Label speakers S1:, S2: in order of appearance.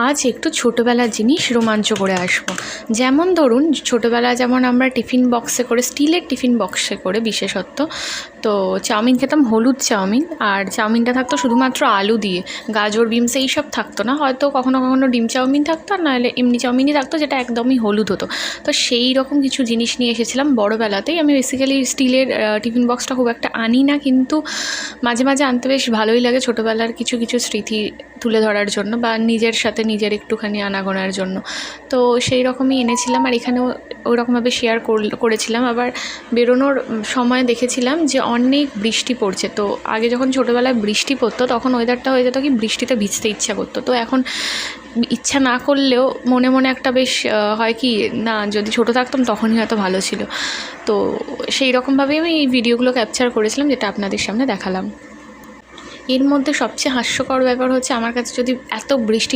S1: আজ একটু ছোটোবেলার জিনিস রোমাঞ্চ করে আসবো। যেমন ধরুন, ছোটোবেলায় যেমন আমরা টিফিন বক্সে করে, স্টিলের টিফিন বক্সে করে বিশেষত, তো চাউমিন খেতাম, হলুদ চাউমিন। আর চাউমিনটা থাকতো শুধুমাত্র আলু দিয়ে, গাজর বিনস এইসব থাকতো না। হয়তো কখনো কখনো ডিম চাউমিন থাকতো, আর নাহলে এমনি চাউমিনই থাকতো, যেটা একদমই হলুদ হতো। তো সেই রকম কিছু জিনিস নিয়ে এসেছিলাম বড়োবেলাতেই। আমি বেসিক্যালি স্টিলের টিফিন বক্সটা খুব একটা আনি না, কিন্তু মাঝে মাঝে আনতে বেশ ভালোই লাগে, ছোটোবেলার কিছু কিছু স্মৃতি তুলে ধরার জন্য বা নিজের সাথে নিজের একটুখানি আনাগোনার জন্য। তো সেই রকমই এনেছিলাম, আর এখানেও ওইরকমভাবে শেয়ার করেছিলাম। আবার বেরোনোর সময় দেখেছিলাম যে অনেক বৃষ্টি পড়ছে। তো আগে যখন ছোটোবেলায় বৃষ্টি পড়তো তখন ওয়েদারটা হয়ে যেত কি, বৃষ্টিতে ভিজতে ইচ্ছা করতো। তো এখন ইচ্ছা না করলেও মনে মনে একটা বেশ হয় কি, না যদি ছোটো থাকতাম তখনই হয়তো ভালো ছিল। তো সেই রকমভাবেই আমি এই ভিডিওগুলো ক্যাপচার করেছিলাম, যেটা আপনাদের সামনে দেখালাম। এর মধ্যে সবচেয়ে হাস্যকর ব্যাপার হচ্ছে, আমার কাছে যদি এত বৃষ্টি